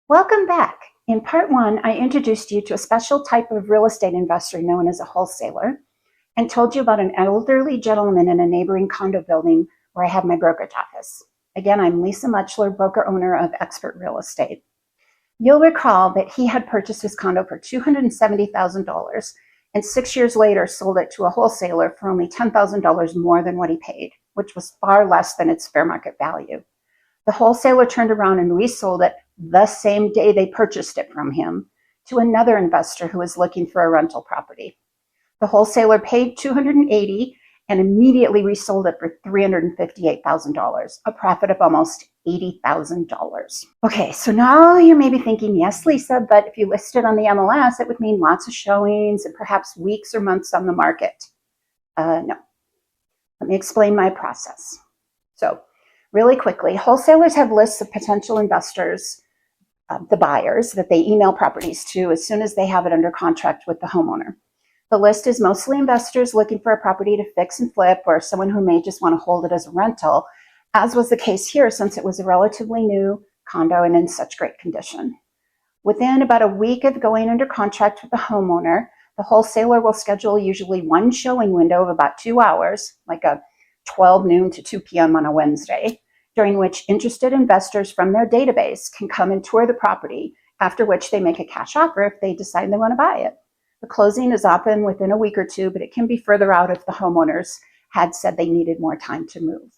Welcome back. In part one, I introduced you to a special type of real estate investor known as a wholesaler and told you about an elderly gentleman in a neighboring condo building where I have my brokerage office. Again, I'm Lisa Mutschler, broker owner of Expert Real Estate. You'll recall that he had purchased his condo for $270,000 and 6 years later sold it to a wholesaler for only $10,000 more than what he paid, which was far less than its fair market value. The wholesaler turned around and resold it the same day they purchased it from him to another investor who was looking for a rental property. The wholesaler paid $280,000 and immediately resold it for $358,000, a profit of almost $80,000. Okay, so now you may be thinking, yes, Lisa, but if you list it on the MLS, it would mean lots of showings and perhaps weeks or months on the market. No. Let me explain my process. So, really quickly, wholesalers have lists of potential investors, the buyers, that they email properties to as soon as they have it under contract with the homeowner. The list is mostly investors looking for a property to fix and flip, or someone who may just want to hold it as a rental, as was the case here since it was a relatively new condo and in such great condition. Within about a week of going under contract with the homeowner, the wholesaler will schedule usually one showing window of about 2 hours, like a 12 noon to 2 p.m. on a Wednesday, during which interested investors from their database can come and tour the property, after which they make a cash offer if they decide they want to buy it. The closing is often within a week or two, but it can be further out if the homeowners had said they needed more time to move.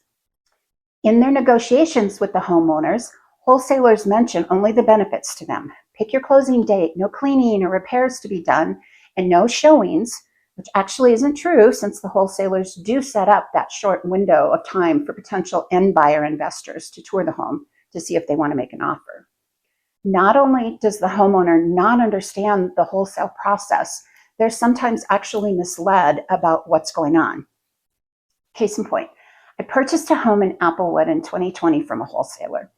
In their negotiations with the homeowners, wholesalers mention only the benefits to them. Pick your closing date, no cleaning or repairs to be done, and no showings, which actually isn't true since the wholesalers do set up that short window of time for potential end buyer investors to tour the home to see if they want to make an offer. Not only does the homeowner not understand the wholesale process, they're sometimes actually misled about what's going on. Case in point, I purchased a home in Applewood in 2020 from a wholesaler.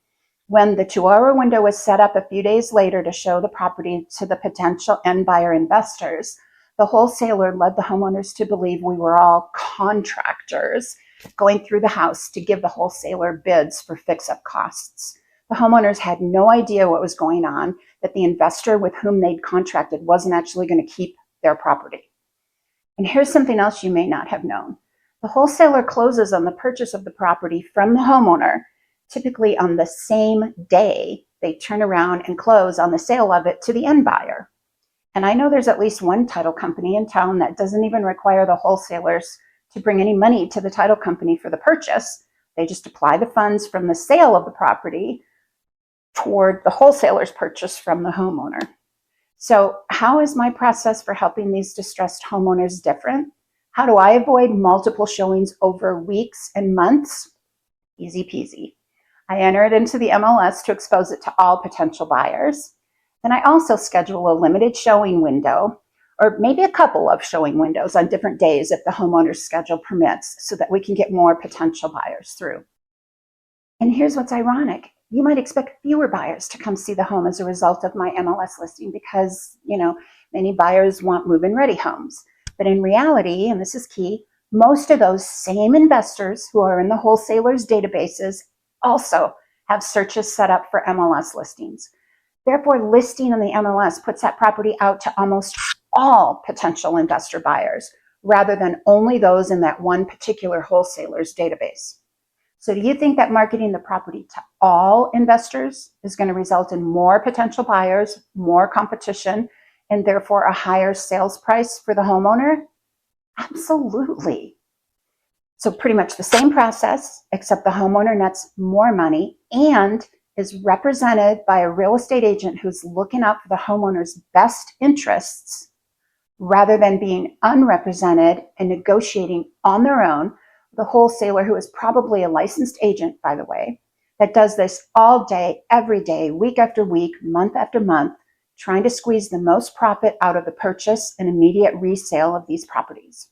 When the 2-hour window was set up a few days later to show the property to the potential end buyer investors, the wholesaler led the homeowners to believe we were all contractors going through the house to give the wholesaler bids for fix-up costs. The homeowners had no idea what was going on, that the investor with whom they'd contracted wasn't actually going to keep their property. And here's something else you may not have known. The wholesaler closes on the purchase of the property from the homeowner, typically on the same day they turn around and close on the sale of it to the end buyer. And I know there's at least one title company in town that doesn't even require the wholesalers to bring any money to the title company for the purchase. They just apply the funds from the sale of the property toward the wholesaler's purchase from the homeowner. So how is my process for helping these distressed homeowners different? How do I avoid multiple showings over weeks and months? Easy peasy. I enter it into the MLS to expose it to all potential buyers. Then I also schedule a limited showing window, or maybe a couple of showing windows on different days if the homeowner's schedule permits, so that we can get more potential buyers through. And here's what's ironic. You might expect fewer buyers to come see the home as a result of my MLS listing because, many buyers want move-in ready homes. But in reality, and this is key, most of those same investors who are in the wholesalers' databases also have searches set up for MLS listings. Therefore, listing on the MLS puts that property out to almost all potential investor buyers, rather than only those in that one particular wholesaler's database. So do you think that marketing the property to all investors is going to result in more potential buyers, more competition, and therefore a higher sales price for the homeowner? Absolutely. So pretty much the same process, except the homeowner nets more money and is represented by a real estate agent who's looking out for the homeowner's best interests rather than being unrepresented and negotiating on their own. The wholesaler, who is probably a licensed agent, by the way, that does this all day, every day, week after week, month after month, trying to squeeze the most profit out of the purchase and immediate resale of these properties.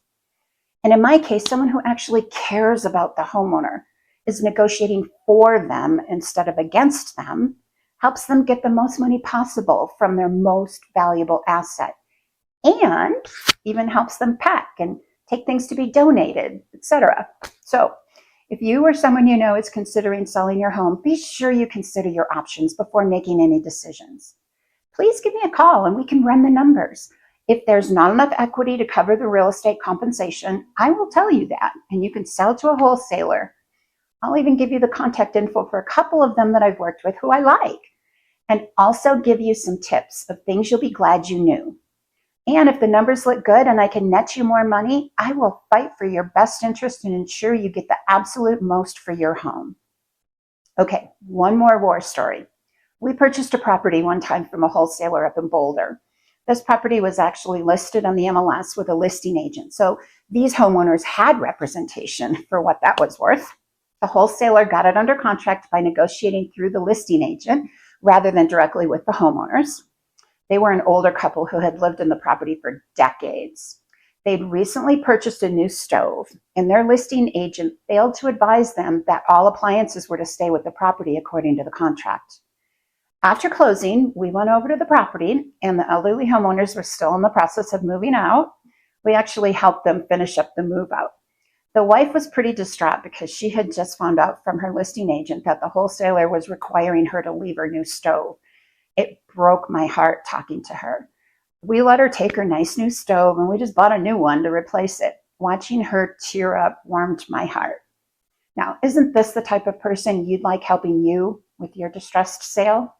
And in my case, someone who actually cares about the homeowner, is negotiating for them instead of against them, helps them get the most money possible from their most valuable asset, and even helps them pack and take things to be donated, etc. So If you or someone you know is considering selling your home, be sure you consider your options before making any decisions. Please give me a call and we can run the numbers. If there's not enough equity to cover the real estate compensation, I will tell you that, and you can sell to a wholesaler. I'll even give you the contact info for a couple of them that I've worked with who I like, and also give you some tips of things you'll be glad you knew. And if the numbers look good and I can net you more money, I will fight for your best interest and ensure you get the absolute most for your home. Okay, one more war story. We purchased a property one time from a wholesaler up in Boulder. This property was actually listed on the MLS with a listing agent. So these homeowners had representation for what that was worth. The wholesaler got it under contract by negotiating through the listing agent rather than directly with the homeowners. They were an older couple who had lived in the property for decades. They'd recently purchased a new stove, and their listing agent failed to advise them that all appliances were to stay with the property according to the contract. After closing, we went over to the property, and the elderly homeowners were still in the process of moving out. We actually helped them finish up the move out. The wife was pretty distraught because she had just found out from her listing agent that the wholesaler was requiring her to leave her new stove. It broke my heart talking to her. We let her take her nice new stove and we just bought a new one to replace it. Watching her tear up warmed my heart. Now, isn't this the type of person you'd like helping you with your distressed sale?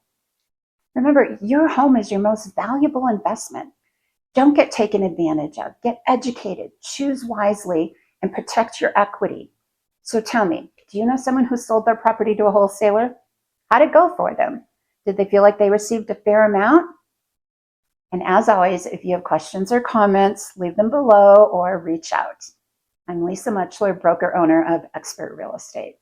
Remember, your home is your most valuable investment. Don't get taken advantage of. Get educated, choose wisely, and protect your equity. So tell me, do you know someone who sold their property to a wholesaler? How'd it go for them? Did they feel like they received a fair amount? And as always, if you have questions or comments, leave them below or reach out. I'm Lisa Mutschler, broker owner of Expert Real Estate.